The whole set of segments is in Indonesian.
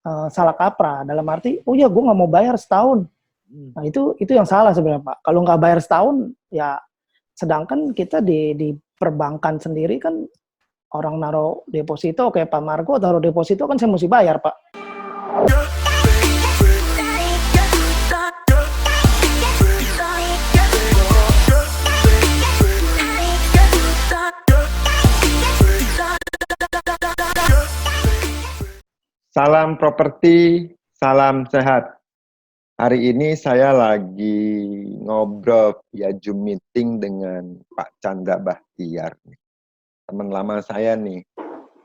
salah kaprah. Dalam arti, oh ya gue nggak mau bayar setahun. Nah itu yang salah sebenarnya Pak. Kalau nggak bayar setahun, ya sedangkan kita di perbankan sendiri kan orang naruh deposito, kayak Pak Margo taruh deposito kan saya mesti bayar Pak. Salam properti, salam sehat. Hari ini saya lagi ngobrol via Zoom meeting dengan Pak Chandra Bahtiar. Teman lama saya nih,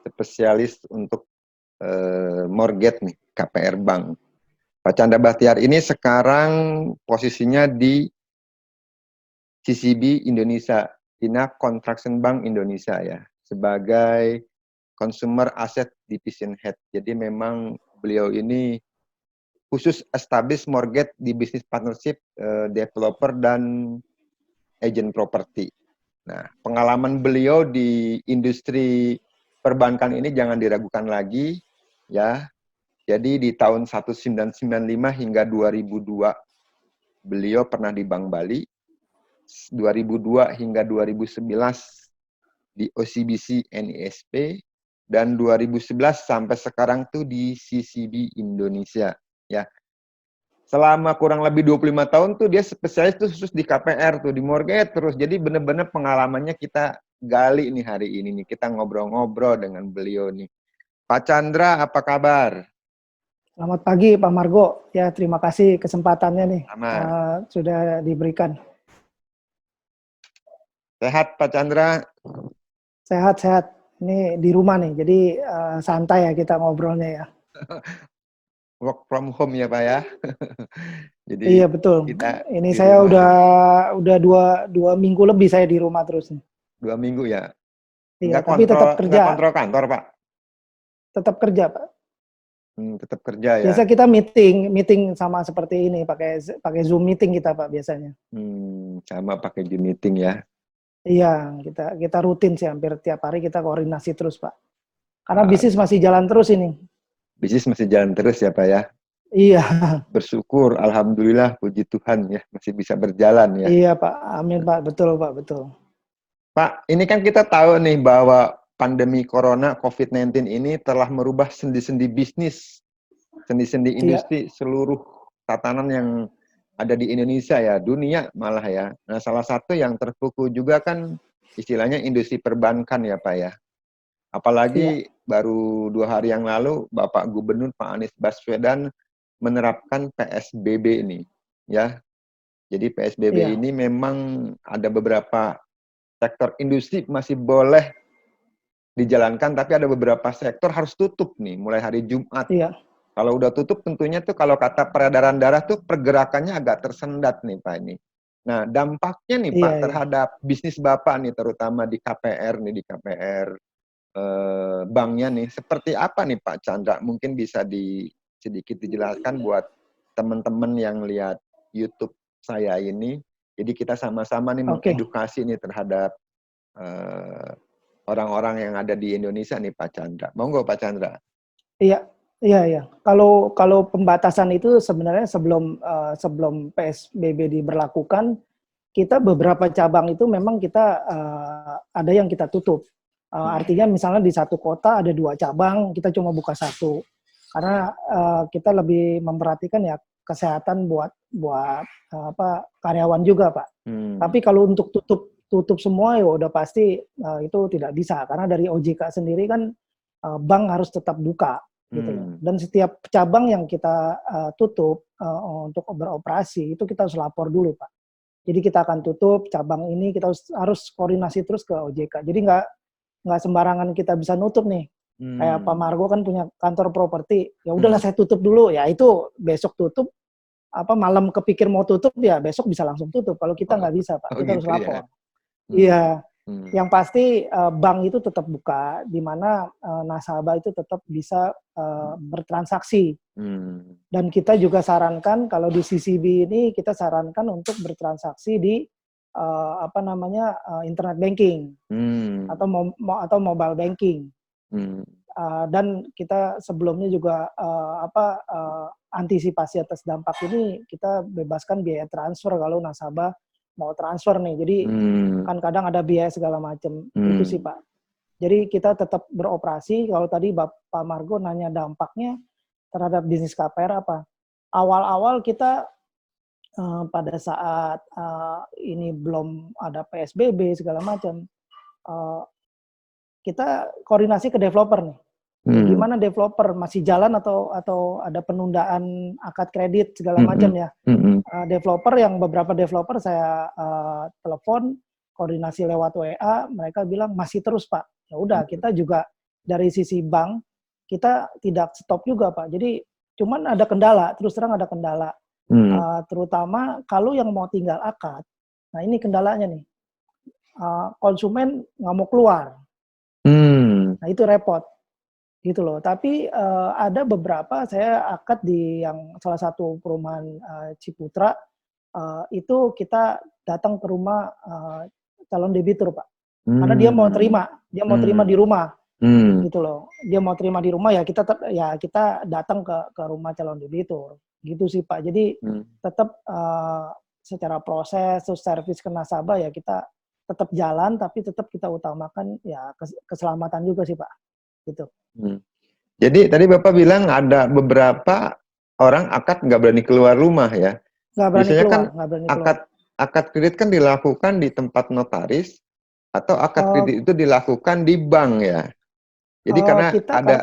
spesialis untuk mortgage nih, KPR Bank. Pak Chandra Bahtiar ini sekarang posisinya di CCB Indonesia, China Construction Bank Indonesia ya, sebagai Consumer Asset Division Head. Jadi memang beliau ini khusus establish mortgage di bisnis partnership developer dan agent property. Nah, pengalaman beliau di industri perbankan ini jangan diragukan lagi, ya. Jadi di tahun 1995 hingga 2002 beliau pernah di Bank Bali, 2002 hingga 2011 di OCBC NISP, dan 2011 sampai sekarang tuh di CCB Indonesia. Ya, selama kurang lebih 25 tahun tuh dia spesialis tuh khusus di KPR tuh, di mortgage terus. Jadi bener-bener pengalamannya kita gali nih hari ini nih, kita ngobrol-ngobrol dengan beliau nih. Pak Chandra, apa kabar? Selamat pagi Pak Margo, ya terima kasih kesempatannya nih sudah diberikan. Sehat Pak Chandra? Sehat-sehat, ini di rumah nih, jadi santai ya kita ngobrolnya ya. Work from home ya Pak ya. Jadi iya betul. Ini saya udah dua minggu lebih saya di rumah terus. 2 minggu ya. Iya, tapi tetap kerja. Nggak kontrol kantor Pak? Tetap kerja Pak. Tetap kerja ya. Biasa kita meeting sama seperti ini, pakai Zoom meeting kita Pak biasanya. Sama pakai Zoom meeting ya. Iya, kita rutin sih, hampir tiap hari kita koordinasi terus Pak. Karena bisnis masih jalan terus ini. Bisnis masih jalan terus ya Pak ya? Iya. Bersyukur, alhamdulillah, puji Tuhan ya, masih bisa berjalan ya. Iya Pak, amin Pak, betul Pak, betul. Pak, ini kan kita tahu nih bahwa pandemi corona COVID-19 ini telah merubah sendi-sendi bisnis, sendi-sendi industri seluruh tatanan yang ada di Indonesia ya, dunia malah ya. Nah, salah satu yang terpukul juga kan istilahnya industri perbankan ya Pak ya. Apalagi baru 2 hari yang lalu Bapak Gubernur Pak Anies Baswedan menerapkan PSBB ini ya. Jadi PSBB ini memang ada beberapa sektor industri masih boleh dijalankan, tapi ada beberapa sektor harus tutup nih mulai hari Jumat. Iya. Kalau udah tutup tentunya tuh kalau kata peredaran darah tuh pergerakannya agak tersendat nih Pak ini. Nah, dampaknya nih Pak terhadap bisnis Bapak nih, terutama di KPR nih, di KPR banknya nih, seperti apa nih Pak Chandra? Mungkin bisa sedikit dijelaskan buat teman-teman yang lihat YouTube saya ini. Jadi kita sama-sama nih mengedukasi nih terhadap orang-orang yang ada di Indonesia nih Pak Chandra. Monggo Pak Chandra. Iya. Kalau pembatasan itu sebenarnya sebelum PSBB diberlakukan, kita beberapa cabang itu memang kita ada yang kita tutup. Artinya misalnya di satu kota ada 2 cabang, kita cuma buka 1. Karena kita lebih memperhatikan ya kesehatan buat karyawan juga, Pak. Tapi kalau untuk tutup semua ya udah pasti itu tidak bisa, karena dari OJK sendiri kan bank harus tetap buka gitu. Dan setiap cabang yang kita tutup untuk beroperasi itu kita harus lapor dulu, Pak. Jadi kita akan tutup cabang ini, kita harus koordinasi terus ke OJK. Jadi nggak sembarangan kita bisa nutup nih. Kayak Pak Margo kan punya kantor properti, ya udahlah saya tutup dulu, ya itu besok tutup, malam kepikir mau tutup ya besok bisa langsung tutup. Kalau kita nggak bisa Pak, kita harus lapor. Iya, yang pasti bank itu tetap buka, di mana nasabah itu tetap bisa bertransaksi. Dan kita juga sarankan kalau di CCB ini kita sarankan untuk bertransaksi di internet banking atau mobile banking. Dan kita sebelumnya juga antisipasi atas dampak ini kita bebaskan biaya transfer kalau nasabah mau transfer nih. Jadi kan kadang ada biaya segala macam. Itu sih Pak. Jadi kita tetap beroperasi. Kalau tadi Pak Margo nanya dampaknya terhadap bisnis KPR apa? Awal-awal kita pada saat ini belum ada PSBB segala macam, kita koordinasi ke developer nih. Gimana developer masih jalan atau ada penundaan akad kredit segala macam ya. Developer yang beberapa developer saya telepon koordinasi lewat WA, mereka bilang masih terus Pak. Ya udah, kita juga dari sisi bank kita tidak stop juga Pak. Jadi cuman ada kendala, terus terang ada kendala. Terutama kalau yang mau tinggal akad. Nah ini kendalanya nih. Konsumen nggak mau keluar. Nah itu repot gitu loh. Tapi ada beberapa, saya akad di yang salah satu perumahan Ciputra, itu kita datang ke rumah calon debitur Pak, karena dia mau terima di rumah gitu loh. Dia mau terima di rumah, ya kita datang ke rumah calon debitur gitu sih Pak. Jadi tetap secara proses terus servis ke nasabah ya kita tetap jalan, tapi tetap kita utamakan ya keselamatan juga sih Pak, gitu. Jadi tadi Bapak bilang ada beberapa orang akad nggak berani keluar rumah ya? Nggak berani Biasanya keluar, kan nggak berani keluar. akad kredit kan dilakukan di tempat notaris atau akad kredit itu dilakukan di bank ya? Jadi karena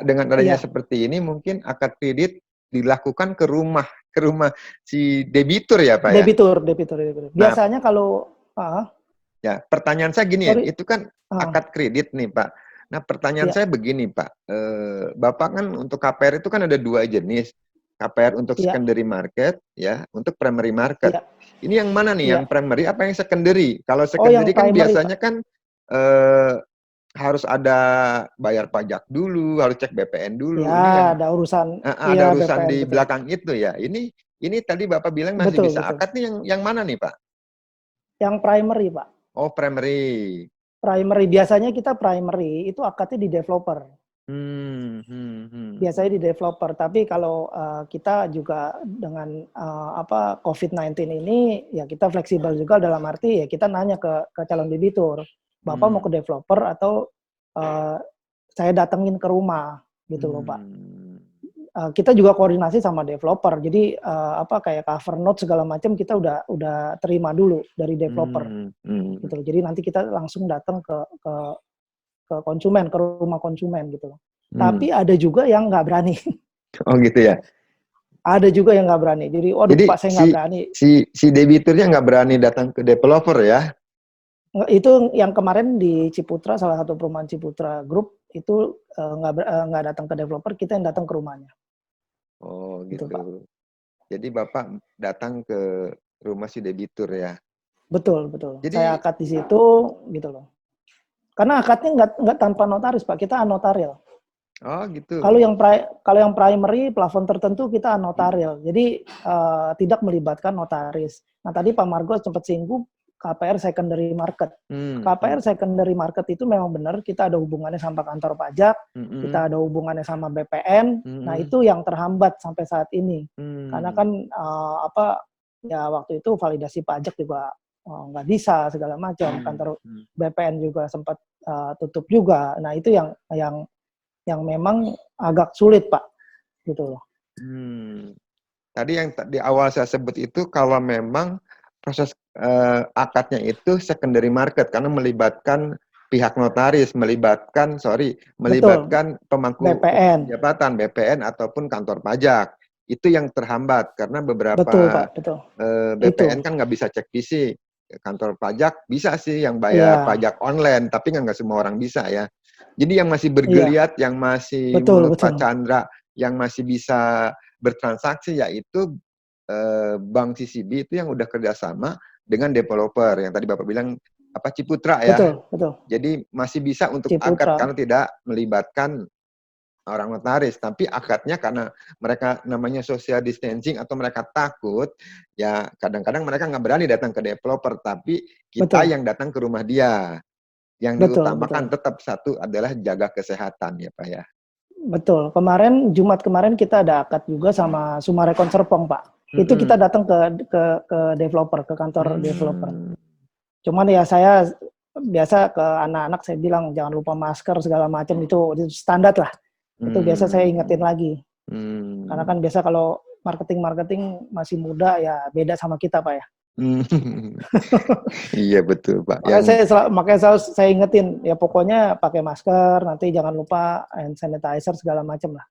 dengan adanya seperti ini mungkin akad kredit dilakukan ke rumah si debitur ya Pak ya? Debitur. Biasanya kalau ya, pertanyaan saya gini ya, itu kan akad kredit nih Pak. Nah pertanyaan saya begini Pak, Bapak kan untuk KPR itu kan ada dua jenis, KPR untuk secondary market, ya, untuk primary market. Ini yang mana nih, yang primary apa yang secondary? Kalau secondary kan biasanya Pak, kan harus ada bayar pajak dulu, harus cek BPN dulu. Ya, ini kan ada urusan, ada urusan BPN, di betul. belakang itu ya. Ini tadi Bapak bilang masih bisa akad nih, yang mana nih Pak? Yang primary Pak. Oh primary. Primary, biasanya kita primary itu akadnya di developer. Biasanya di developer, tapi kalau kita juga dengan COVID-19 ini, ya kita fleksibel juga dalam arti ya kita nanya ke calon debitur, Bapak mau ke developer atau saya datengin ke rumah gitu loh Pak. Kita juga koordinasi sama developer, jadi kayak cover note segala macam kita udah terima dulu dari developer, gitu. Jadi nanti kita langsung datang ke konsumen, ke rumah konsumen gitu. Tapi ada juga yang nggak berani. Oh gitu ya. Ada juga yang nggak berani. Jadi, Pak saya nggak berani. Si debiturnya nggak berani datang ke developer ya? Itu yang kemarin di Ciputra, salah satu perumahan Ciputra Group itu nggak datang ke developer, kita yang datang ke rumahnya. Oh gitu. Pak. Jadi Bapak datang ke rumah si debitur ya? Betul. Jadi, saya akad di situ gitu loh. Karena akadnya nggak tanpa notaris Pak, kita anotaril. Oh gitu. Kalau yang primary plafon tertentu kita anotaril, jadi tidak melibatkan notaris. Nah tadi Pak Margo sempat singgung KPR secondary market. KPR secondary market itu memang benar kita ada hubungannya sama kantor pajak, kita ada hubungannya sama BPN. Nah itu yang terhambat sampai saat ini, karena kan waktu itu validasi pajak juga nggak bisa segala macam, kantor BPN juga sempat tutup juga. Nah itu yang memang agak sulit Pak, gitu loh. Tadi yang di awal saya sebut itu kalau memang proses akadnya itu secondary market karena melibatkan pihak notaris, melibatkan pemangku jabatan BPN ataupun kantor pajak, itu yang terhambat karena beberapa BPN kan nggak bisa cek fisik, kantor pajak bisa sih yang bayar pajak online, tapi nggak semua orang bisa ya. Jadi yang masih bergeliat, yang masih menurut Pak Chandra, yang masih bisa bertransaksi yaitu Bank CCB itu yang udah kerjasama dengan developer yang tadi Bapak bilang Ciputra ya. Betul. Jadi masih bisa untuk Ciputra. akad karena tidak melibatkan orang notaris, tapi akadnya karena mereka namanya social distancing atau mereka takut, ya kadang-kadang mereka nggak berani datang ke developer, tapi kita yang datang ke rumah dia. Yang diutamakan tetap satu adalah jaga kesehatan ya Pak ya. Betul. Kemarin Jumat kemarin kita ada akad juga sama Sumarekon Serpong, Pak. Itu kita datang ke developer, ke kantor developer. Cuman ya saya biasa ke anak-anak saya bilang jangan lupa masker segala macam, itu standar lah. Itu biasa saya ingetin lagi. Karena kan biasa kalau marketing masih muda ya beda sama kita, Pak ya. Iya betul Pak. Makanya saya ingetin ya pokoknya pakai masker, nanti jangan lupa hand sanitizer segala macam lah.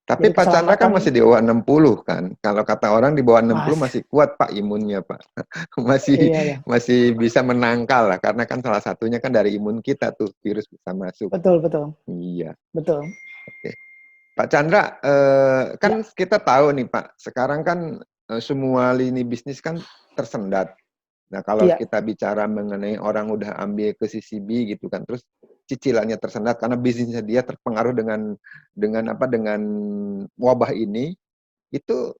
Tapi Jadi Pak Chandra kan masih di bawah 60 kan. Kalau kata orang di bawah 60 masih kuat Pak imunnya Pak. Masih bisa menangkal lah karena kan salah satunya kan dari imun kita tuh virus bisa masuk. Betul. Iya. Betul. Oke. Pak Chandra, kan kita tahu nih Pak, sekarang kan semua lini bisnis kan tersendat. Nah, kalau kita bicara mengenai orang udah ambil ke CCB gitu kan, terus cicilannya tersendat karena bisnisnya dia terpengaruh dengan wabah ini, itu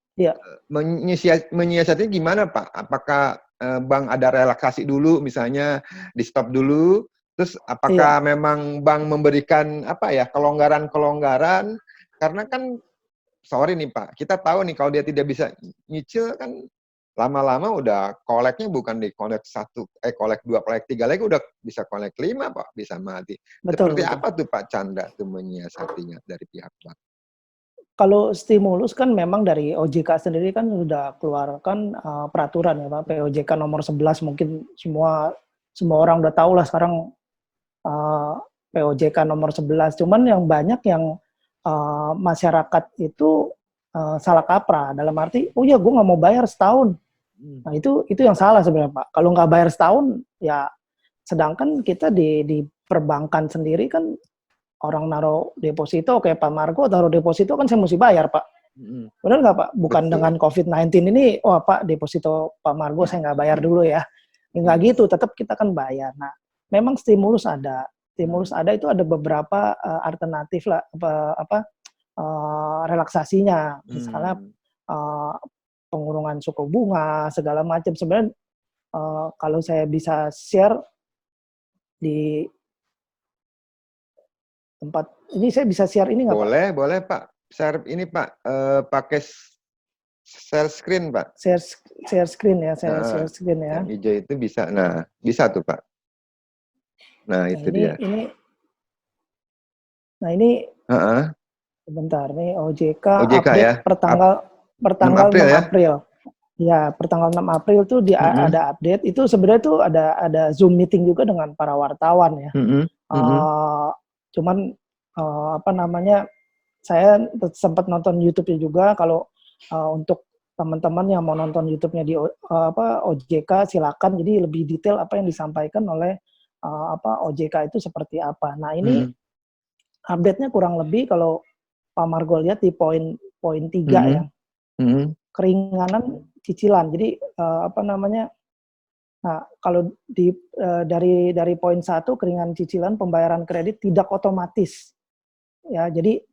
menyiasatinya gimana Pak? Apakah bank ada relaksasi dulu, misalnya di stop dulu, terus apakah memang bank memberikan kelonggaran-kelonggaran? Karena kan sorry nih Pak, kita tahu nih kalau dia tidak bisa nyicil kan lama-lama udah koleknya bukan di kolek kolek 2, kolek 3 lagi udah bisa kolek 5 Pak, bisa mati. Seperti apa tuh Pak Chandra tuh menyiasatinya dari pihak bank? Kalau stimulus kan memang dari OJK sendiri kan sudah keluarkan peraturan ya Pak, POJK nomor 11 mungkin semua orang udah tahu lah sekarang POJK nomor 11. Cuman yang banyak yang masyarakat itu salah kaprah dalam arti, oh ya gue nggak mau bayar setahun. Nah itu yang salah sebenarnya Pak. Kalau nggak bayar setahun, ya sedangkan kita di perbankan sendiri kan orang naruh deposito kayak Pak Margo taruh deposito kan saya mesti bayar Pak. Benar nggak Pak? Bukan dengan COVID-19 ini, wah Pak deposito Pak Margo saya nggak bayar dulu ya. Nggak gitu, tetap kita kan bayar. Nah, memang stimulus ada. Stimulus ada itu ada beberapa alternatif lah, relaksasinya. Misalnya pengurungan suku bunga, segala macam. Sebenarnya kalau saya bisa share di tempat ini, saya bisa share ini nggak Pak? Boleh Pak. Share ini Pak, pakai share screen Pak. Share screen ya, share screen ya. Yang hijau itu bisa, nah bisa tuh Pak. Nah itu dia. Nah ini sebentar nih OJK update ya? pertanggal 6 April. Ya, pertanggal 6 April tuh ada update. Itu sebenarnya tuh ada Zoom meeting juga dengan para wartawan ya. Cuman saya sempat nonton YouTube-nya juga. Kalau untuk teman-teman yang mau nonton YouTube-nya di OJK silakan. Jadi lebih detail apa yang disampaikan oleh OJK itu seperti apa. Nah, ini update-nya kurang lebih kalau Pak Margo lihat di poin 3 ya. Keringanan cicilan. Jadi nah kalau dari poin 1 keringanan cicilan pembayaran kredit tidak otomatis. Ya, jadi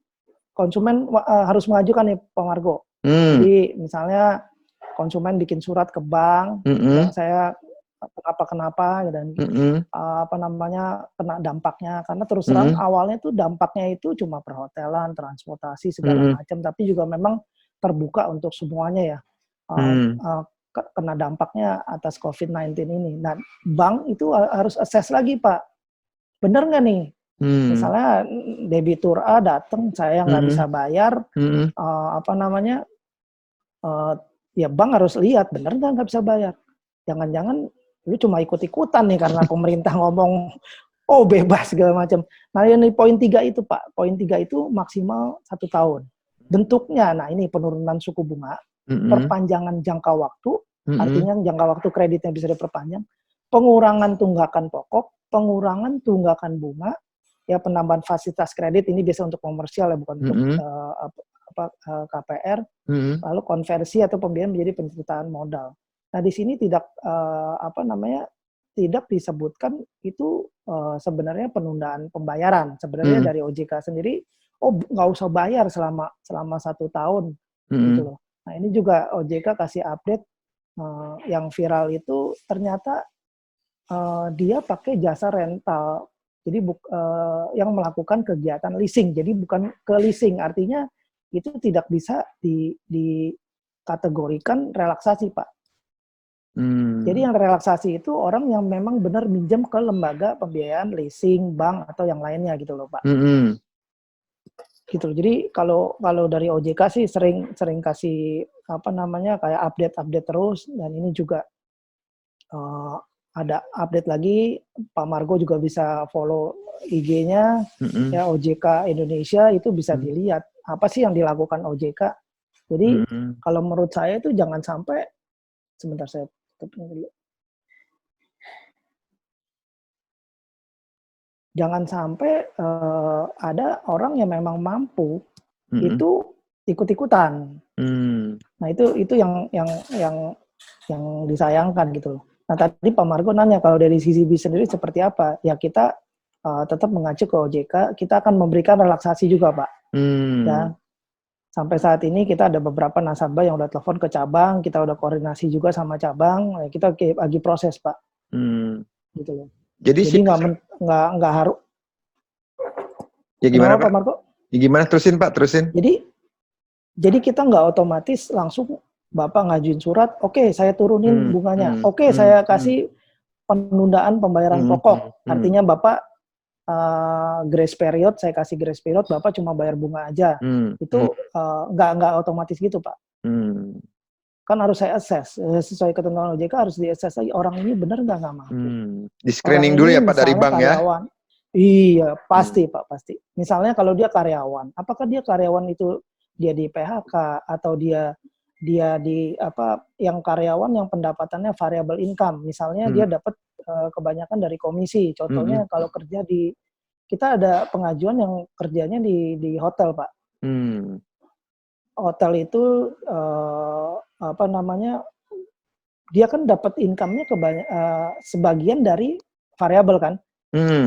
konsumen harus mengajukan nih Pak Margo. Jadi misalnya konsumen bikin surat ke bank, saya kenapa dan kena dampaknya, karena terus terang awalnya tuh dampaknya itu cuma perhotelan, transportasi segala macam, tapi juga memang terbuka untuk semuanya ya. Kena dampaknya atas COVID-19 ini. Nah, bank itu harus assess lagi Pak, benar nggak nih? Misalnya debitur A datang, saya nggak bisa bayar, ya bank harus lihat benar nggak bisa bayar. Jangan-jangan lu cuma ikut-ikutan nih karena pemerintah ngomong bebas segala macam. Nah ini poin 3 itu Pak, poin 3 itu maksimal 1 tahun. Bentuknya, nah ini penurunan suku bunga, perpanjangan jangka waktu, artinya jangka waktu kreditnya bisa diperpanjang, pengurangan tunggakan pokok, pengurangan tunggakan bunga, ya penambahan fasilitas kredit, ini biasa untuk komersial ya, bukan untuk KPR, lalu konversi atau pembiayaan menjadi penciptaan modal. Nah di sini tidak tidak disebutkan itu sebenarnya penundaan pembayaran. Sebenarnya dari OJK sendiri, nggak usah bayar selama 1 tahun gitu loh. Nah ini juga OJK kasih update yang viral itu ternyata dia pakai jasa rental Jadi yang melakukan kegiatan leasing. Jadi bukan ke leasing, artinya itu tidak bisa dikategorikan relaksasi, Pak. Jadi yang relaksasi itu orang yang memang benar minjem ke lembaga pembiayaan, leasing, bank atau yang lainnya gitu loh, Pak. Gitu. Jadi kalau dari OJK sih sering kasih kayak update terus, dan ini juga ada update lagi. Pak Margo juga bisa follow IG-nya ya, OJK Indonesia, itu bisa dilihat apa sih yang dilakukan OJK. Jadi kalau menurut saya itu jangan sampai, sebentar saya tutupin dulu. Jangan sampai ada orang yang memang mampu itu ikut-ikutan. Nah itu yang disayangkan gitu loh. Nah tadi Pak Margo nanya kalau dari sisi BIS sendiri seperti apa? Ya kita tetap mengacu ke OJK, kita akan memberikan relaksasi juga, Pak. Ya. Sampai saat ini kita ada beberapa nasabah yang udah telepon ke cabang, kita udah koordinasi juga sama cabang, kita lagi proses, Pak. Gitu loh. Jadi nggak harus. Ya gimana, Pak? Pak Margo? Ya gimana, terusin Pak, terusin. Jadi kita nggak otomatis langsung Bapak ngajuin surat, oke, saya turunin bunganya, oke, saya kasih penundaan pembayaran pokok. Artinya Bapak grace period, saya kasih grace period, Bapak cuma bayar bunga aja. Itu nggak otomatis gitu, Pak. Kan harus saya assess, sesuai ketentuan OJK harus di-assess lagi, orang ini benar nggak mampu. Di screening dulu ya Pak dari bank karyawan, ya? Iya, pasti Pak, pasti. Misalnya kalau dia karyawan, apakah dia karyawan itu dia di PHK atau dia di yang karyawan yang pendapatannya variable income, misalnya dia dapat kebanyakan dari komisi. Contohnya kalau kerja kita ada pengajuan yang kerjanya di hotel, Pak. Hotel itu dia kan dapat income-nya sebagian dari variabel kan,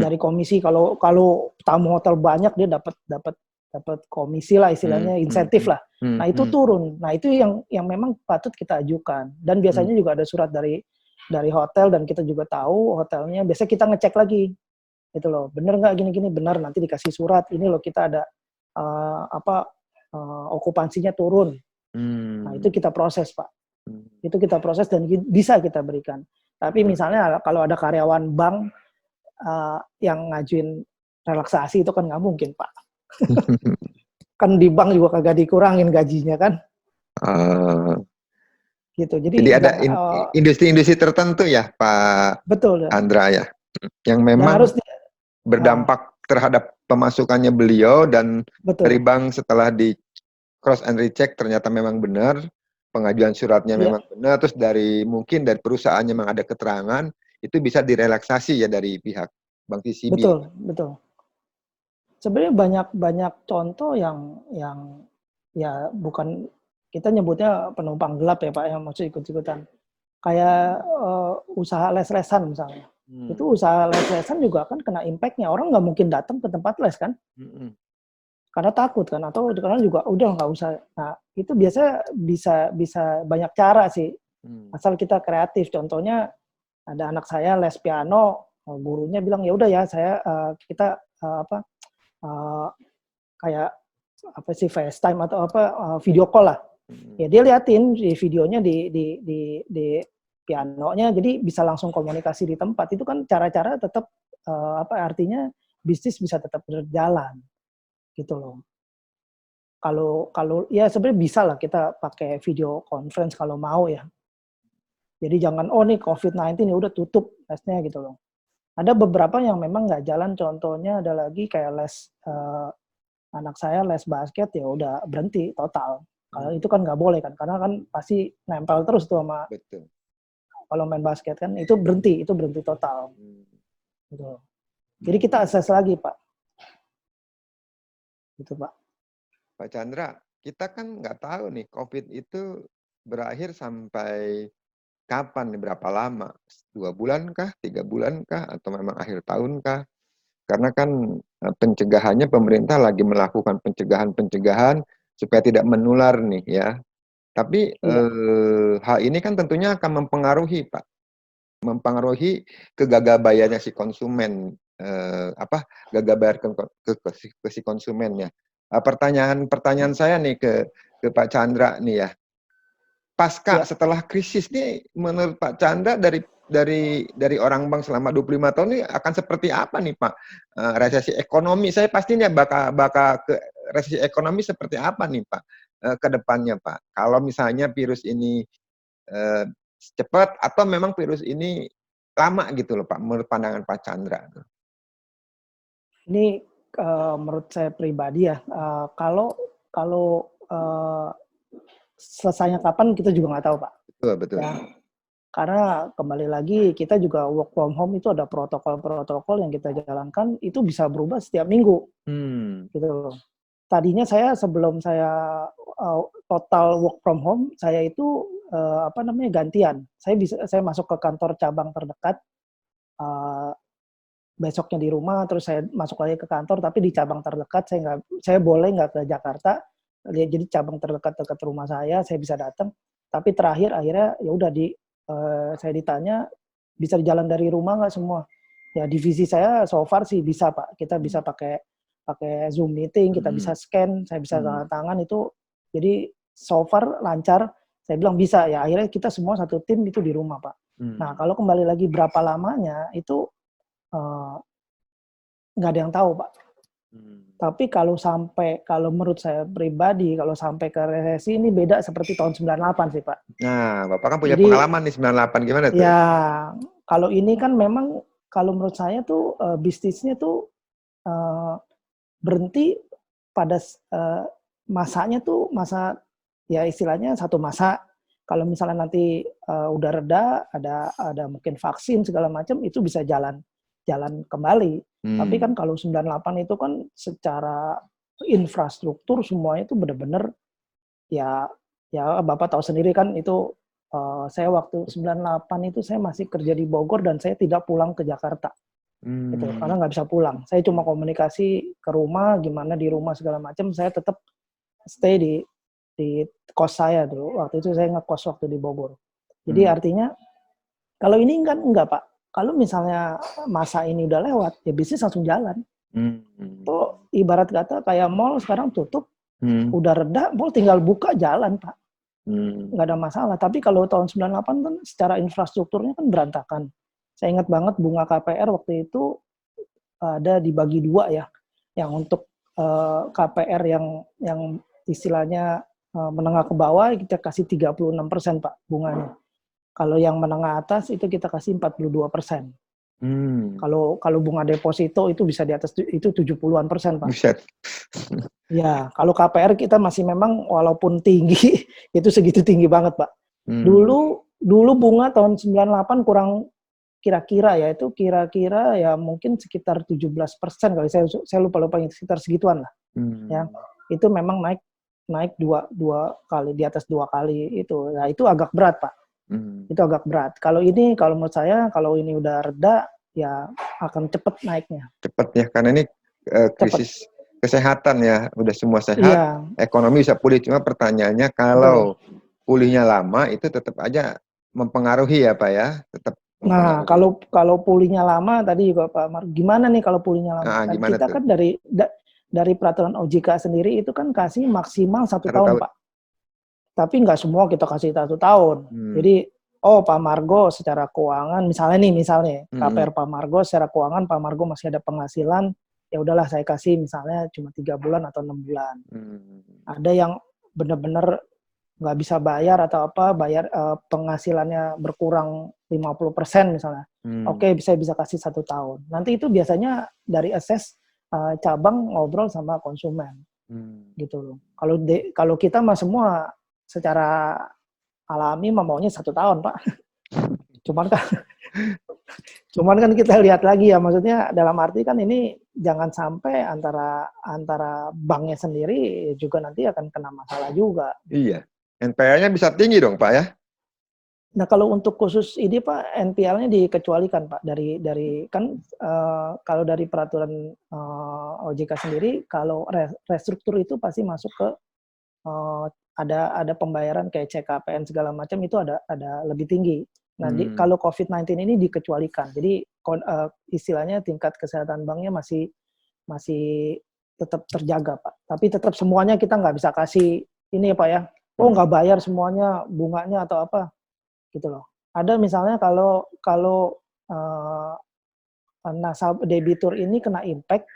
dari komisi. Kalau tamu hotel banyak dia dapat komisi lah istilahnya, insentif lah. Nah itu turun. Nah itu yang memang patut kita ajukan. Dan biasanya juga ada surat dari hotel, dan kita juga tahu hotelnya. Biasanya kita ngecek lagi, gitu loh. Bener nggak gini-gini? Bener, nanti dikasih surat. Ini loh kita ada okupansinya turun. Nah itu kita proses, Pak. Itu kita proses dan bisa kita berikan. Tapi misalnya kalau ada karyawan bank yang ngajuin relaksasi, itu kan nggak mungkin, Pak. Kan di bank juga kagak dikurangin gajinya kan. Gitu. Jadi ada industri-industri tertentu ya Pak. Betul. Andra ya, yang memang berdampak terhadap pemasukannya beliau, dan dari bank setelah di cross and recheck ternyata memang benar, pengajuan suratnya memang benar, terus mungkin dari perusahaannya memang ada keterangan, itu bisa direlaksasi ya dari pihak Bank CCB. Betul. Sebenarnya banyak contoh yang ya bukan, kita nyebutnya penumpang gelap ya Pak, yang maksud ikut-ikutan. Kayak usaha les-lesan misalnya. Itu usaha les-lesan juga kan kena impact-nya. Orang nggak mungkin datang ke tempat les kan. Karena takut kan, atau karena juga udah nggak usah. Nah itu biasanya bisa banyak cara sih. Asal kita kreatif. Contohnya ada anak saya les piano, gurunya bilang ya udah ya kita kayak FaceTime atau video call lah. Ya dia liatin di videonya di pianonya, jadi bisa langsung komunikasi di tempat. Itu kan cara-cara tetap artinya bisnis bisa tetap berjalan gitu loh. Kalau ya sebenarnya bisa lah kita pakai video conference kalau mau ya. Jadi jangan nih COVID-19 ya udah tutup lesnya gitu loh. Ada beberapa yang memang nggak jalan, contohnya ada lagi kayak les anak saya les basket, ya udah berhenti total. Kalau itu kan nggak boleh kan, karena kan pasti nempel terus tuh sama. Betul. Kalau main basket kan itu berhenti total. Gitu. Jadi kita akses lagi Pak. Gitu Pak. Pak Chandra, kita kan nggak tahu nih COVID itu berakhir sampai kapan, berapa lama? 2 bulan kah? 3 bulan kah? Atau memang akhir tahun kah? Karena kan pencegahannya pemerintah lagi melakukan pencegahan supaya tidak menular nih ya. Tapi hal ini kan tentunya akan mempengaruhi Pak. Mempengaruhi kegagabayanya si konsumen. gagal bayar ke si konsumennya. Pertanyaan saya nih ke Pak Chandra nih ya. Pasca setelah krisis nih, menurut Pak Chandra dari orang bank selama 25 tahun ini akan seperti apa nih Pak? Resesi ekonomi, saya pastinya bakal ke resesi ekonomi seperti apa nih Pak ke depannya Pak? Kalau misalnya virus ini cepat atau memang virus ini lama gitu loh Pak, menurut pandangan Pak Chandra? Ini menurut saya pribadi ya, kalau selesainya kapan kita juga nggak tahu Pak. Betul. Ya, karena kembali lagi kita juga work from home itu ada protokol-protokol yang kita jalankan itu bisa berubah setiap minggu. Gitu. Tadinya sebelum saya total work from home, saya itu gantian. Saya masuk ke kantor cabang terdekat, besoknya di rumah, terus saya masuk lagi ke kantor, tapi di cabang terdekat saya boleh nggak ke Jakarta, jadi cabang terdekat dekat rumah saya bisa datang. Tapi terakhir akhirnya ya udah saya ditanya bisa jalan dari rumah nggak semua. Ya divisi saya so far sih bisa Pak, kita bisa pakai Zoom meeting, kita bisa scan, saya bisa tanda tangan itu, jadi so far lancar. Saya bilang bisa ya, akhirnya kita semua satu tim itu di rumah Pak. Nah kalau kembali lagi berapa lamanya itu nggak ada yang tahu Pak. Tapi kalau menurut saya pribadi, kalau sampai ke resesi ini beda seperti tahun 98 sih Pak. Nah, Bapak kan punya pengalaman nih 98, gimana tuh? Ya, kalau ini kan memang, kalau menurut saya tuh bisnisnya tuh berhenti pada masanya tuh masa, ya istilahnya satu masa. Kalau misalnya nanti udah reda, ada mungkin vaksin segala macam, itu bisa jalan kembali. Tapi kan kalau 98 itu kan secara infrastruktur semuanya itu benar-benar ya Bapak tahu sendiri kan itu, saya waktu 98 itu saya masih kerja di Bogor dan saya tidak pulang ke Jakarta. Gitu, karena nggak bisa pulang. Saya cuma komunikasi ke rumah, gimana di rumah segala macam, saya tetap stay di kos saya dulu. Waktu itu saya ngekos waktu di Bogor. Jadi artinya kalau ini kan enggak Pak. Kalau misalnya masa ini udah lewat, ya bisnis langsung jalan. Tuh ibarat kata kayak mall sekarang tutup, udah reda, mall tinggal buka jalan Pak. Nggak ada masalah. Tapi kalau tahun 98 kan secara infrastrukturnya kan berantakan. Saya ingat banget bunga KPR waktu itu ada dibagi dua ya. Yang untuk KPR yang istilahnya menengah ke bawah kita kasih 36% Pak bunganya. Kalau yang menengah atas itu kita kasih 42%. Kalau bunga deposito itu bisa di atas itu 70-an% Pak. Buset. Ya, kalau KPR kita masih memang walaupun tinggi itu segitu tinggi banget Pak. Dulu bunga tahun 98 kurang kira-kira ya mungkin sekitar 17% kali, saya lupa sekitar segituan lah. Ya, itu memang naik dua kali, di atas 2 kali itu. Nah, itu agak berat Pak. Itu agak berat. Kalau menurut saya kalau ini udah reda ya akan cepat naiknya. Cepat ya, karena ini krisis kesehatan ya, udah semua sehat, ekonomi bisa pulih. Cuma pertanyaannya kalau pulihnya lama itu tetap aja mempengaruhi ya Pak ya, tetap. Nah, kalau pulihnya lama tadi juga Pak Mar, gimana nih kalau pulihnya lama? Kan kita kan dari peraturan OJK sendiri itu kan kasih maksimal 1 tahun Pak. Tapi nggak semua kita kasih 1 tahun. Jadi, Pak Margo secara keuangan, misalnya KPR Pak Margo secara keuangan, Pak Margo masih ada penghasilan, ya udahlah saya kasih misalnya cuma 3 bulan atau 6 bulan. Ada yang benar-benar nggak bisa bayar atau penghasilannya berkurang 50% misalnya. Oke, bisa kasih 1 tahun. Nanti itu biasanya dari assess cabang ngobrol sama konsumen. Gitu loh. Kalau kita mah semua secara alami maunya 1 tahun Pak. Cuman kan kita lihat lagi ya, maksudnya dalam arti kan ini jangan sampai antara banknya sendiri juga nanti akan kena masalah juga. Iya, NPL-nya bisa tinggi dong Pak ya. Nah kalau untuk khusus ini Pak, NPL-nya dikecualikan Pak dari kan kalau dari peraturan OJK sendiri, kalau restruktur itu pasti masuk ke ada pembayaran kayak CKPN segala macam itu ada lebih tinggi. Nah kalau COVID-19 ini dikecualikan, jadi istilahnya tingkat kesehatan banknya masih tetap terjaga, Pak. Tapi tetap semuanya kita nggak bisa kasih ini ya, Pak ya. Oh, nggak bayar semuanya bunganya atau apa, gitu loh. Ada misalnya kalau nasabah debitur ini kena impact,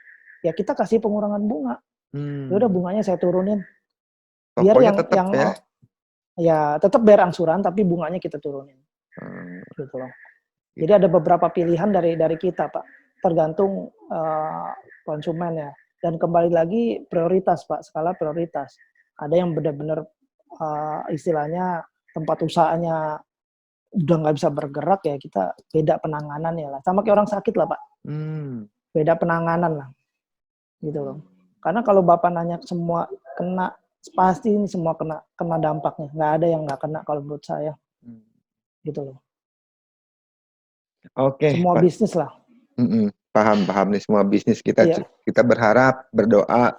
ya kita kasih pengurangan bunga. Ya udah bunganya saya turunin. Biar Pokoknya yang tetap ya tetap bayar angsuran tapi bunganya kita turunin. Gitu loh. Jadi ada beberapa pilihan dari kita, Pak. Tergantung konsumen ya. Dan kembali lagi prioritas, Pak, skala prioritas. Ada yang benar-benar istilahnya tempat usahanya udah nggak bisa bergerak, ya kita beda penanganan ya lah. Sama kayak orang sakit lah, Pak. Beda penanganan lah. Gitu loh. Karena kalau Bapak nanya semua kena, pasti ini semua kena dampaknya. Nggak ada yang nggak kena kalau menurut saya. Gitu loh. Oke. Semua bisnis lah. Paham nih, semua bisnis kita berharap, berdoa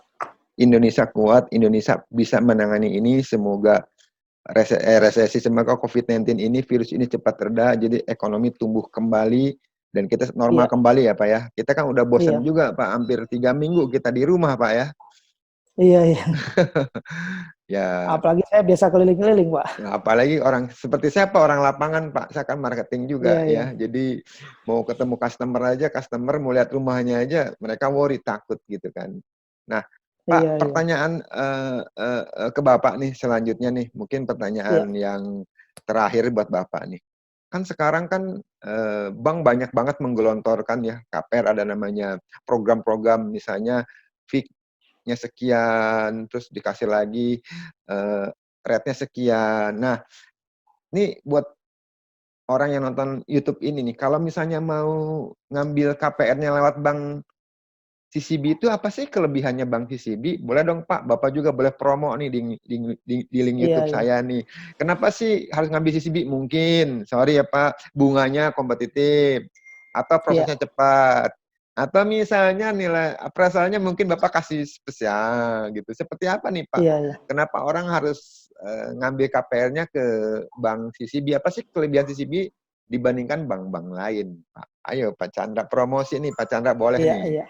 Indonesia kuat, Indonesia bisa menangani ini, semoga resesi semoga COVID-19 ini, virus ini cepat reda, jadi ekonomi tumbuh kembali dan kita normal kembali ya Pak ya. Kita kan udah bosan juga Pak, hampir 3 minggu kita di rumah Pak ya. Iya. Ya. Apalagi saya biasa keliling-keliling, Pak. Nah, apalagi orang seperti saya Pak, orang lapangan Pak, saya kan marketing juga ya. Jadi mau ketemu customer mau lihat rumahnya aja, mereka worry, takut gitu kan. Nah, Pak, pertanyaan ke Bapak nih selanjutnya nih, mungkin pertanyaan yang terakhir buat Bapak nih. Kan sekarang kan bank banyak banget menggelontorkan ya, KPR ada namanya program-program, misalnya fee-nya sekian, terus dikasih lagi rate-nya sekian. Nah, ini buat orang yang nonton YouTube ini nih, kalau misalnya mau ngambil KPR-nya lewat bank CCB itu apa sih kelebihannya bank CCB? Boleh dong Pak, Bapak juga boleh promo nih di link YouTube saya nih. Kenapa sih harus ngambil CCB? Mungkin, sorry ya Pak, bunganya kompetitif atau prosesnya cepat. Atau misalnya nilai appraisalnya mungkin Bapak kasih spesial gitu. Seperti apa nih Pak? Kenapa orang harus ngambil KPR-nya ke bank CCB? Apa sih kelebihan CCB dibandingkan bank-bank lain, Pak? Ayo Pak Chandra, promosi nih Pak Chandra, boleh nih.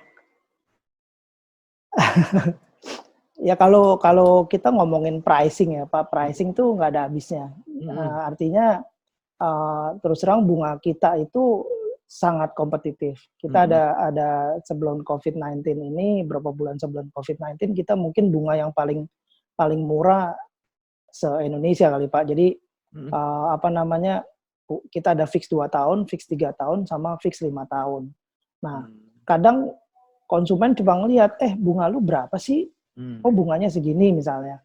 Ya kalau kita ngomongin pricing ya Pak, pricing tuh nggak ada habisnya. Artinya terus terang bunga kita itu sangat kompetitif. Kita ada sebelum COVID-19 ini, beberapa bulan sebelum COVID-19 kita mungkin bunga yang paling murah se-Indonesia kali Pak. Jadi kita ada fix 2 tahun, fix 3 tahun, sama fix 5 tahun. Nah, kadang konsumen cuma ngelihat, bunga lu berapa sih? Oh, bunganya segini misalnya.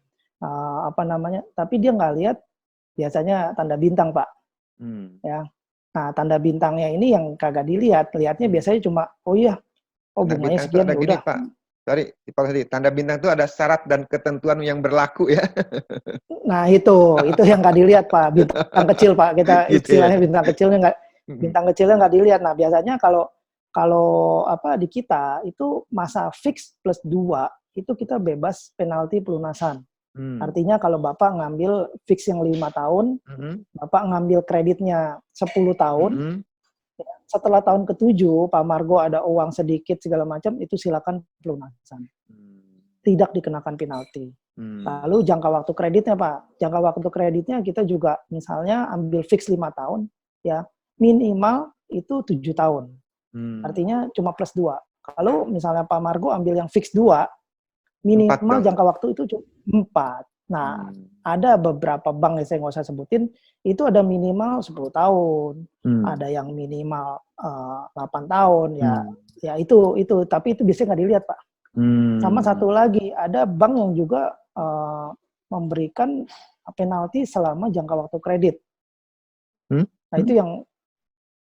Tapi dia nggak lihat biasanya tanda bintang, Pak. Ya. Nah, tanda bintangnya ini yang kagak dilihat. Lihatnya biasanya cuma, bunganya sekian, ya udah. Pak. Sorry, tanda bintang itu ada syarat dan ketentuan yang berlaku ya. Nah, itu yang nggak dilihat, Pak. Bintang kecil, Pak. Kita istilahnya bintang kecilnya nggak dilihat. Nah, biasanya kalau di kita itu masa fix plus 2 itu kita bebas penalti pelunasan. Artinya kalau Bapak ngambil fix yang 5 tahun, Bapak ngambil kreditnya 10 tahun, setelah tahun ke-7 Pak Margo ada uang sedikit segala macam, itu silakan pelunasan. Tidak dikenakan penalti. Lalu jangka waktu kreditnya Pak, jangka waktu kreditnya kita juga misalnya ambil fix 5 tahun, ya minimal itu 7 tahun. Artinya cuma plus 2. Kalau misalnya Pak Margo ambil yang fix 2, minimal jangka waktu itu 4. Nah, ada beberapa bank yang saya nggak usah sebutin, itu ada minimal 10 tahun, ada yang minimal 8 tahun, ya itu, tapi itu biasanya nggak dilihat Pak. Sama satu lagi, ada bank yang juga memberikan penalti selama jangka waktu kredit. Nah, itu yang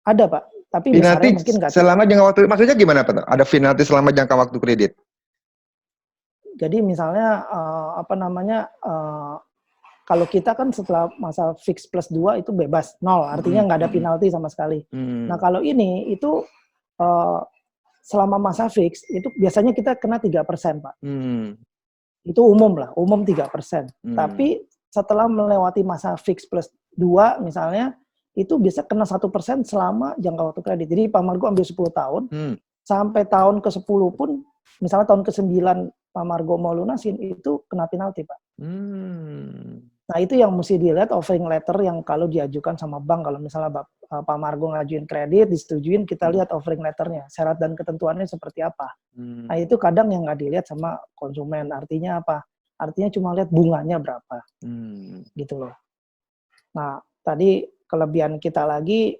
ada Pak. Tapi penalti mungkin nggak selama jangka waktu, maksudnya gimana Pak? Ada penalti selama jangka waktu kredit? Jadi misalnya kalau kita kan setelah masa fix plus 2 itu bebas, 0, artinya nggak ada penalti sama sekali. Nah kalau ini itu selama masa fix itu biasanya kita kena 3% Pak. Itu umum 3%. Tapi setelah melewati masa fix plus 2 misalnya, itu bisa kena 1% selama jangka waktu kredit. Jadi Pak Margo ambil 10 tahun, sampai tahun ke-10 pun, misalnya tahun ke-9 Pak Margo mau lunasin, itu kena penalti, Pak. Nah, itu yang mesti dilihat offering letter yang kalau diajukan sama bank. Kalau misalnya Pak Margo ngajuin kredit, disetujuin, kita lihat offering letternya, syarat dan ketentuannya seperti apa. Nah, itu kadang yang nggak dilihat sama konsumen. Artinya apa? Artinya cuma lihat bunganya berapa. Gitu loh. Nah, tadi kelebihan kita lagi,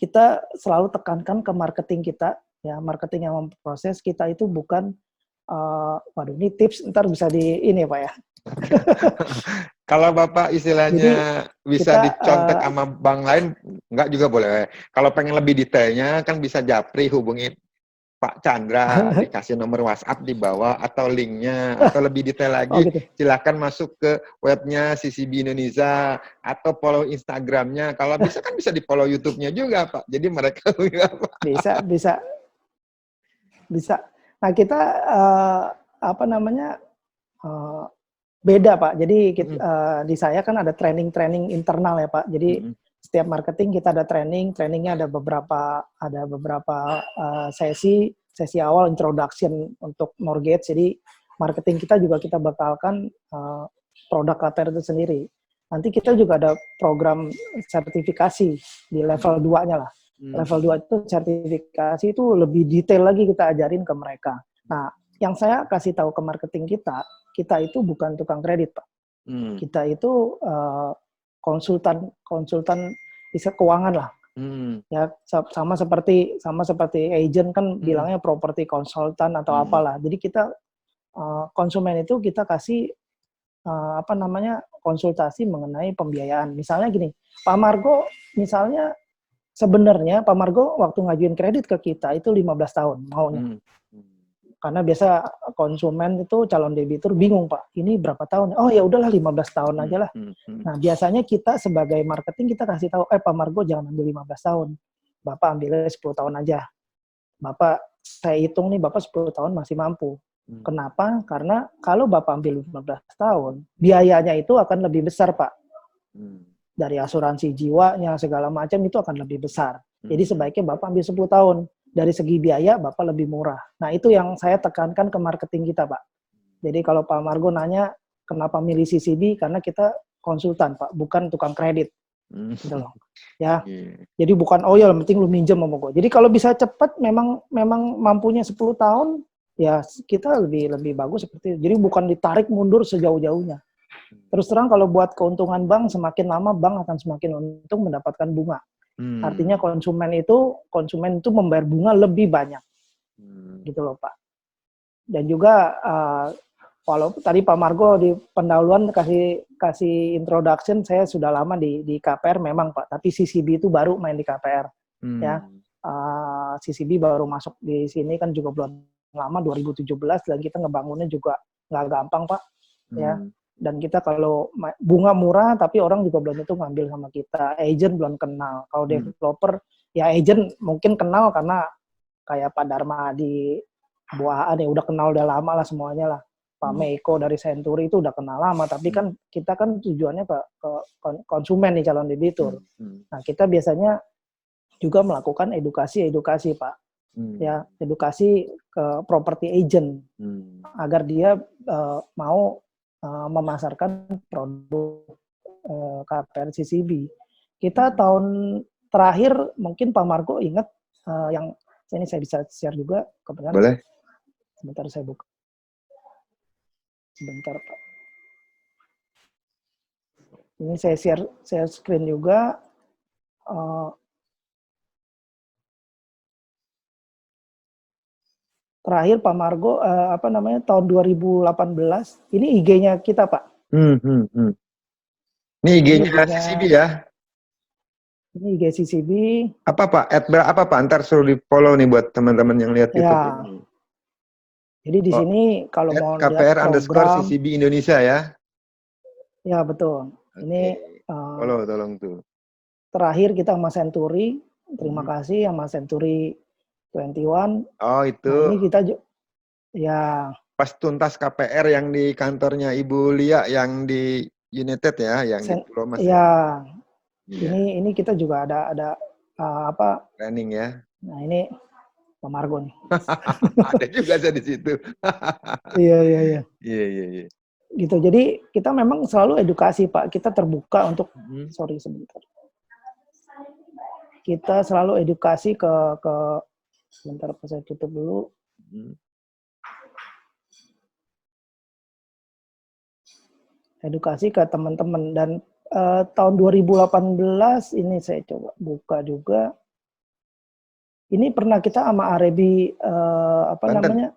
kita selalu tekankan ke marketing kita, ya, marketing yang memproses kita itu bukan, waduh ini tips ntar bisa ini Pak ya. Kalau Bapak istilahnya Jadi, bisa kita, dicontek sama bank lain, enggak juga boleh. Kalau pengen lebih detailnya kan bisa japri hubungi Pak Chandra, dikasih nomor WhatsApp di bawah atau linknya, atau lebih detail oh lagi gitu. silakan masuk ke webnya CCB Indonesia atau follow Instagramnya. Kalau bisa kan bisa di follow YouTube-nya juga Pak. Jadi mereka Bisa. Nah, kita beda Pak. Jadi di saya kan ada training internal ya Pak. Jadi setiap marketing kita ada trainingnya ada beberapa sesi awal introduction untuk mortgage. Jadi marketing kita juga kita bekalkan produk KPR itu sendiri. Nanti kita juga ada program sertifikasi di level 2-nya lah. Level 2 itu sertifikasi itu lebih detail lagi kita ajarin ke mereka. Nah, yang saya kasih tahu ke marketing kita itu bukan tukang kredit, Pak. Kita itu konsultan bisa keuangan lah. Ya, sama seperti agent kan bilangnya property consultant atau apalah. Jadi kita konsumen itu kita kasih konsultasi mengenai pembiayaan. Misalnya gini, Pak Margo misalnya sebenarnya Pak Margo waktu ngajuin kredit ke kita itu 15 tahun maunya. Karena biasa konsumen itu calon debitur bingung Pak, ini berapa tahun? Oh ya udahlah 15 tahun aja lah. Nah biasanya kita sebagai marketing kita kasih tahu, Pak Margo jangan ambil 15 tahun, Bapak ambilnya 10 tahun aja. Bapak, saya hitung nih Bapak 10 tahun masih mampu. Kenapa? Karena kalau Bapak ambil 15 tahun, biayanya itu akan lebih besar Pak. Dari asuransi jiwanya segala macam itu akan lebih besar. Jadi sebaiknya Bapak ambil 10 tahun. Dari segi biaya Bapak lebih murah. Nah itu yang saya tekankan ke marketing kita Pak. Jadi kalau Pak Margo nanya kenapa milih CCB, karena kita konsultan Pak, bukan tukang kredit. Gitu loh. Ya. Jadi bukan oh ya penting lu minjem sama gue. Jadi kalau bisa cepat memang mampunya 10 tahun ya kita lebih bagus seperti itu. Jadi bukan ditarik mundur sejauh-jauhnya. Terus terang kalau buat keuntungan bank, semakin lama bank akan semakin untung mendapatkan bunga. Artinya konsumen itu membayar bunga lebih banyak. Gitu loh Pak. Dan juga kalau tadi Pak Margo di pendahuluan kasih introduction, saya sudah lama di KPR memang Pak, tapi CCB itu baru main di KPR. Ya. CCB baru masuk di sini kan juga belum lama 2017 dan kita ngebangunnya juga nggak gampang Pak. Ya. Dan kita kalau bunga murah tapi orang juga belum tentu ngambil sama kita, agent belum kenal. Kalau developer ya agent mungkin kenal karena kayak Pak Dharma di Buahan ya udah kenal udah lama lah semuanya lah. Pak Meiko dari Century itu udah kenal lama, tapi kan kita kan tujuannya ke konsumen nih calon debitur. Nah, kita biasanya juga melakukan edukasi Pak. Ya, edukasi ke property agent agar dia mau memasarkan produk KPR CCB. Kita tahun terakhir mungkin Pak Margo ingat yang ini saya bisa share juga kebetulan. Boleh. Sebentar saya buka. Sebentar Pak. Ini saya share screen juga. Terakhir Pak Margo tahun 2018 ini IG-nya kita Pak. Ini IG-nya CCB ya? Ini IG CCB. Apa Pak? Apa Pak? Ntar suruh di follow nih buat teman-teman yang lihat YouTube ini. Jadi di sini kalau mau KPR lihat program CCB Indonesia ya? Ya betul. Ini follow tolong tuh. Terakhir kita sama Century. Terima kasih sama Century 21. Oh itu. Nah, ini kita ya. Pas tuntas KPR yang di kantornya Ibu Lia yang di United ya, yang di Pulau Mas ya. Ya, Iya. ini kita juga ada apa? Training ya. Nah ini Pak Margo nih. Ada juga saya di situ. Iya. Iya. Gitu. Jadi kita memang selalu edukasi Pak. Kita terbuka untuk sorry sebentar. Kita selalu edukasi ke sebentar saya tutup dulu. Edukasi ke teman-teman dan tahun 2018 ini saya coba buka juga. Ini pernah kita sama Arebi Banten. namanya?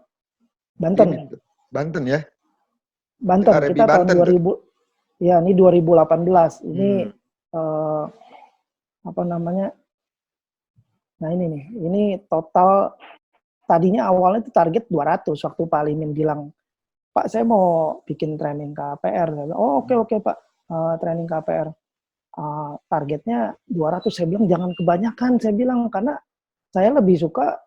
Banten. Banten ya. Banten. Arebi Kita Banten tahun 2000 ya ini 2018. Ini apa namanya? Nah ini nih. Ini total tadinya awalnya itu target 200 waktu Pak Limin bilang, Pak saya mau bikin training KPR. Oh oke Pak, training KPR. Targetnya 200. Saya bilang jangan kebanyakan. Saya bilang karena saya lebih suka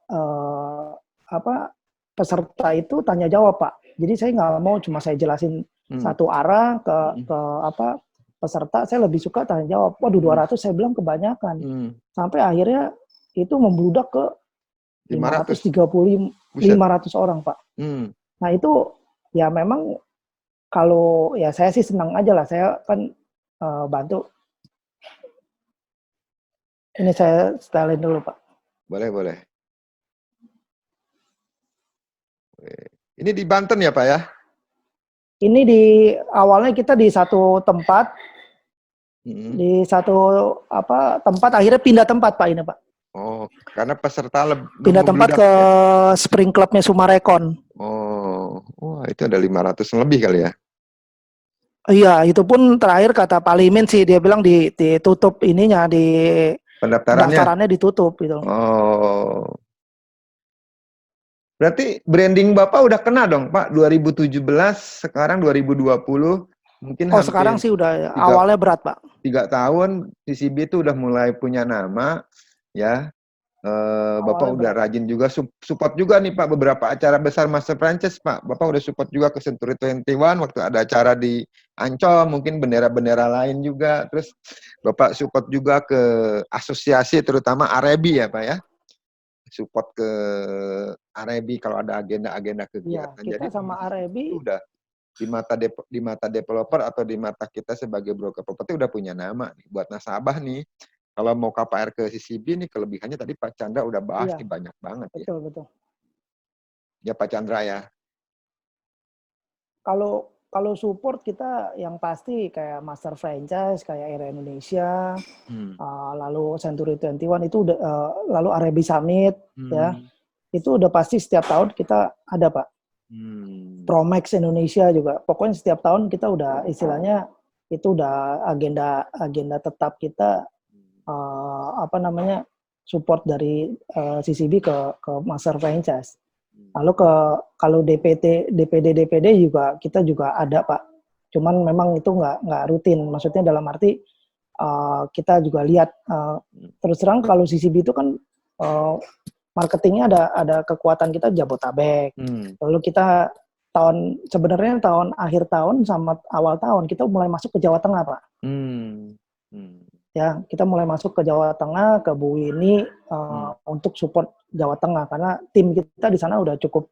peserta itu tanya jawab Pak. Jadi saya nggak mau cuma saya jelasin satu arah ke peserta. Saya lebih suka tanya jawab. Waduh 200 saya bilang kebanyakan. Sampai akhirnya itu membludak ke 500 orang Pak. Nah itu ya memang kalau ya saya sih senang aja lah. Saya kan bantu. Ini saya setelin dulu Pak. Boleh. Ini di Banten ya Pak ya? Ini awalnya kita di satu tempat. Di satu tempat akhirnya pindah tempat Pak ini Pak. Oh, karena peserta pindah tempat ke Spring Clubnya Sumarekon. Oh, wah itu ada 500 lebih kali ya? Iya, itu pun terakhir kata Pak Limin sih, dia bilang ditutup ininya, pendaftarannya ditutup gitu. Oh. Berarti branding Bapak udah kena dong Pak, 2017, sekarang 2020, mungkin hampir sekarang sih udah awalnya berat Pak. 3 tahun, CCB itu udah mulai punya nama, ya. Bapak udah rajin juga, support juga nih Pak, beberapa acara besar Master Franchise Pak. Bapak udah support juga ke Century 21, waktu ada acara di Ancol, mungkin bendera-bendera lain juga. Terus Bapak support juga ke asosiasi, terutama Arebi ya Pak ya. Support ke Arebi kalau ada agenda-agenda kegiatan. Ya, kita jadi sama Arebi udah di mata developer atau di mata kita sebagai broker properti udah punya nama nih buat nasabah nih. Kalau mau KPR ke CCB nih kelebihannya tadi Pak Chandra udah bahas nih banyak banget ya. Betul. Ya Pak Chandra ya. Kalau support kita yang pasti kayak Master Franchise, kayak Air Indonesia, lalu Century 21 itu udah, lalu Arebi Summit ya. Itu udah pasti setiap tahun kita ada Pak. Promax Indonesia juga. Pokoknya setiap tahun kita udah istilahnya itu udah agenda tetap kita support dari CCB ke Master Franchise. Lalu kalau DPD juga kita juga ada Pak. Cuman memang itu nggak rutin. Maksudnya dalam arti kita juga lihat terus terang kalau CCB itu kan marketingnya ada kekuatan kita Jabotabek. Lalu kita sebenarnya akhir tahun sama awal tahun kita mulai masuk ke Jawa Tengah Pak. Ya, kita mulai masuk ke Jawa Tengah, ke Bu Wini untuk support Jawa Tengah karena tim kita di sana udah cukup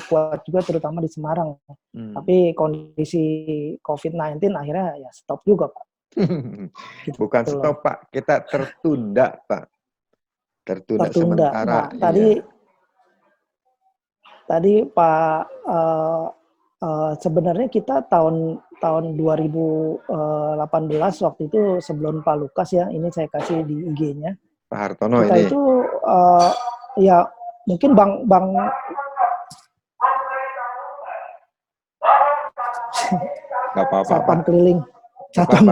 kuat juga terutama di Semarang. Tapi kondisi COVID-19 akhirnya ya stop juga Pak. Gitu. Bukan stop Pak, kita tertunda Pak. Tertunda. Sementara. Nah, tadi Pak sebenarnya kita tahun 2018 waktu itu sebelum Pak Lukas ya, ini saya kasih di IG-nya. Pak Hartono kita ini. Itu ya mungkin bang Gak apa-apa Satpam Pak.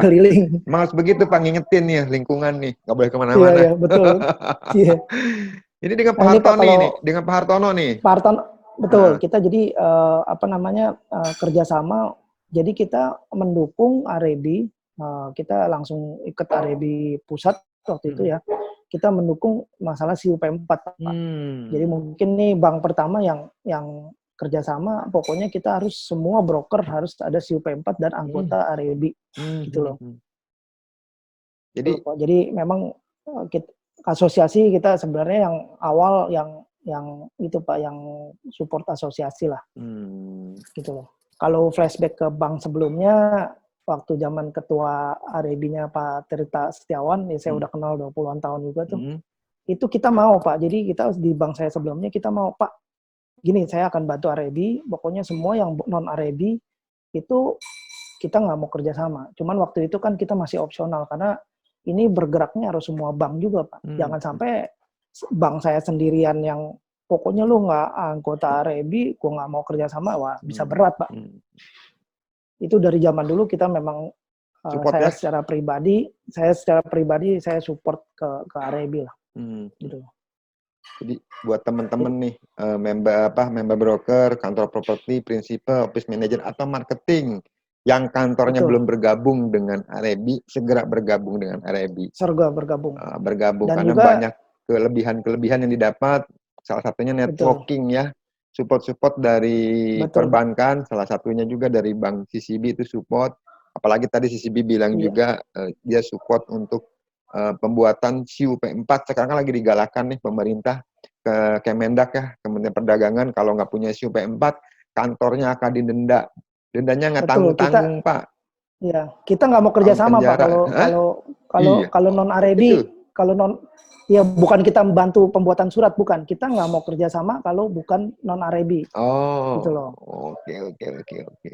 Keliling. Mas begitu Pak, ngingetin nih lingkungan nih, nggak boleh kemana-mana. Iya, betul. Iya. Ini dengan Pak Hartono nih, dengan Pak Hartono nih. Pak Hartono, betul. Kita jadi kerjasama. Jadi kita mendukung Arebi. Kita langsung ikut Arebi pusat waktu itu ya. Kita mendukung masalah CUP 4 Pak. Jadi mungkin nih bank pertama yang kerjasama, pokoknya kita harus semua broker harus ada CUP4 dan anggota REB gitu loh. Jadi Jadi memang asosiasi kita sebenarnya yang awal yang itu Pak, yang support asosiasi lah, gitu loh. Kalau flashback ke bank sebelumnya, waktu zaman ketua REB-nya Pak Tirta Setiawan, ya saya udah kenal 20-an tahun juga tuh. Itu kita mau Pak, jadi kita di bank saya sebelumnya kita mau Pak, gini saya akan bantu REB, pokoknya semua yang non REB itu kita nggak mau kerjasama. Cuman waktu itu kan kita masih opsional karena ini bergeraknya harus semua bank juga Pak. Jangan sampai bank saya sendirian yang pokoknya lu nggak anggota REB, gue nggak mau kerjasama, wah bisa berat Pak. Itu dari zaman dulu kita memang saya secara pribadi saya support ke REB lah. Gitu. Jadi buat teman-teman nih member broker, kantor properti, prinsipal, office manager atau marketing yang kantornya belum bergabung dengan REB, segera bergabung dengan REB. Segera bergabung. Bergabung dan karena juga, banyak kelebihan yang didapat. Salah satunya networking ya, support dari perbankan, salah satunya juga dari Bank CCB itu support. Apalagi tadi CCB bilang juga dia support untuk pembuatan CUP4. Sekarang kan lagi digalakan nih pemerintah ke Kemendak ya, Kementerian Perdagangan, kalau nggak punya CUP4, kantornya akan didenda. Dendanya nggak tanggung-tanggung, Pak. Iya, kita nggak mau kerjasama Pak kalau non REB, kalau non ya bukan kita membantu pembuatan surat, bukan, kita nggak mau kerjasama kalau bukan non REB. Gitu loh. Oke.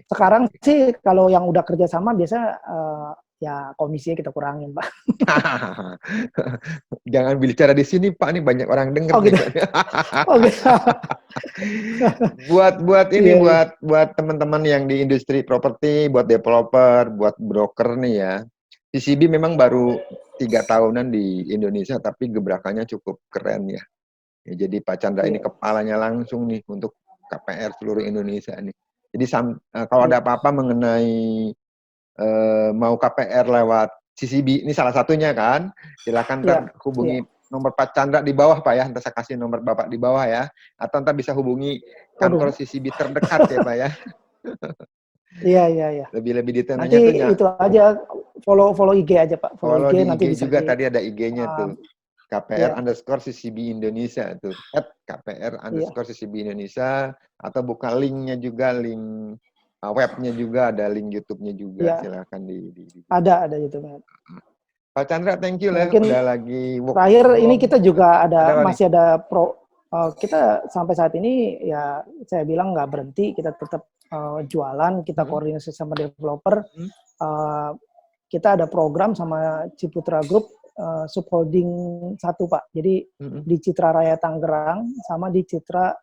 Sekarang sih kalau yang udah kerjasama biasa ya komisinya kita kurangin Pak. Jangan bicara di sini Pak, ini banyak orang dengar. Oh gitu. buat teman-teman yang di industri properti, buat developer, buat broker nih ya. CCB memang baru 3 tahunan di Indonesia, tapi gebrakannya cukup keren ya. Jadi Pak Chandra ini kepalanya langsung nih untuk KPR seluruh Indonesia nih. Jadi kalau ada apa-apa mengenai mau KPR lewat CCB, ini salah satunya kan, silakan hubungi nomor Pak Chandra di bawah Pak ya, nanti saya kasih nomor Bapak di bawah ya, atau nanti bisa hubungi kantor CCB terdekat ya Pak ya. Iya. Lebih detailnya nanti itu aja, follow IG aja Pak. Follow IG, nanti bisa juga tadi ada IG-nya tuh. KPR_CCB Indonesia tuh, @KPR_CCB Indonesia, atau buka linknya juga, link webnya juga, ada link YouTube-nya juga, silakan ada YouTube-nya. Pak Chandra, thank you lah, udah lagi terakhir ini kita juga masih ada kita sampai saat ini ya saya bilang nggak berhenti, kita tetap jualan, kita koordinasi sama developer, kita ada program sama Ciputra Group, subholding 1 Pak. Jadi di Citra Raya Tangerang sama di Citra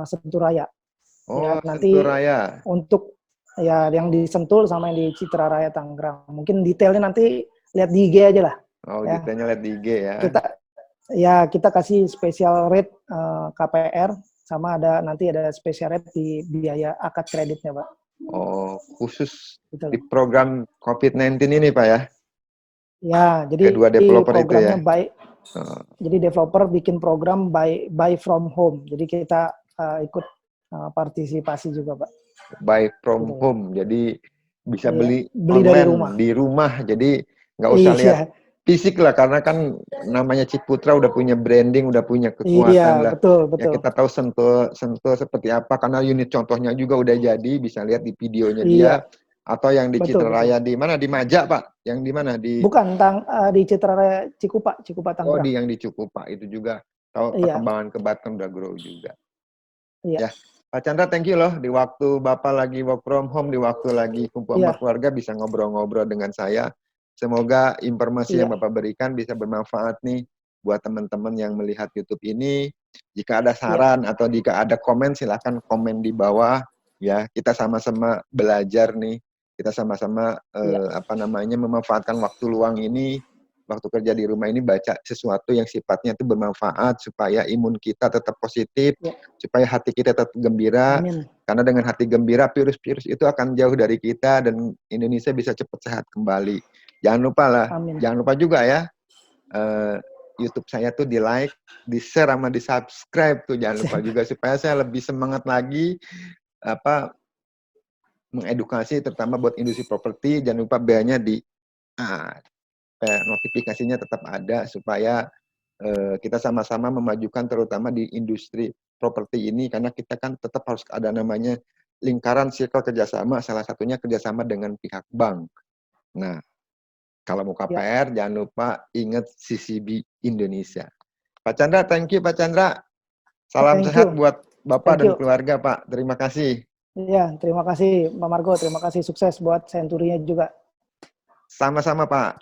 Sentul Raya. Nanti Sentul Raya. Untuk ya yang di Sentul sama yang di Citra Raya Tangerang. Mungkin detailnya nanti lihat di IG aja lah. Detailnya lihat di IG ya. Kita kasih special rate KPR, sama nanti ada special rate di biaya akad kreditnya Pak. Khusus gitu di program COVID-19 ini Pak ya? Ya, jadi kedua developer itu ya. Jadi developer bikin program buy from home. Jadi kita ikut partisipasi juga Pak. Buy from home, jadi bisa beli dari di rumah. Jadi nggak usah lihat fisik lah, karena kan namanya Ciputra udah punya branding, udah punya kekuatan lah. Betul. Ya kita tahu Sentul seperti apa, karena unit contohnya juga udah jadi, bisa lihat di videonya dia. Atau yang di Citra Raya di mana? Di Majak Pak? Yang di mana? Bukan, di Citra Raya Cikupa Tangerang. Yang di Cikupa itu juga. Tahu perkembangan ke Batam udah grow juga. Ya, Pak Chandra, thank you loh. Di waktu Bapak lagi work from home, di waktu lagi kumpul sama keluarga, bisa ngobrol-ngobrol dengan saya. Semoga informasi yang Bapak berikan bisa bermanfaat nih buat teman-teman yang melihat YouTube ini. Jika ada saran atau jika ada komen, silakan komen di bawah. Ya, kita sama-sama belajar nih. Kita sama-sama memanfaatkan waktu luang ini, waktu kerja di rumah ini, baca sesuatu yang sifatnya itu bermanfaat supaya imun kita tetap positif, supaya hati kita tetap gembira. Amin. Karena dengan hati gembira, virus-virus itu akan jauh dari kita dan Indonesia bisa cepat sehat kembali. Jangan lupa lah, jangan lupa juga ya, YouTube saya tuh di like, di share sama di subscribe tuh jangan lupa juga supaya saya lebih semangat lagi apa mengedukasi terutama buat industri properti. Jangan lupa belnya di notifikasinya tetap ada supaya kita sama-sama memajukan terutama di industri properti ini karena kita kan tetap harus ada namanya lingkaran circle kerjasama, salah satunya kerjasama dengan pihak bank. Nah, kalau mau KPR jangan lupa ingat CCB Indonesia. Pak Chandra, thank you Pak Chandra. Salam sehat buat Bapak dan keluarga Pak. Terima kasih. Iya, terima kasih Pak Margo. Terima kasih, sukses buat Century-nya juga. Sama-sama Pak.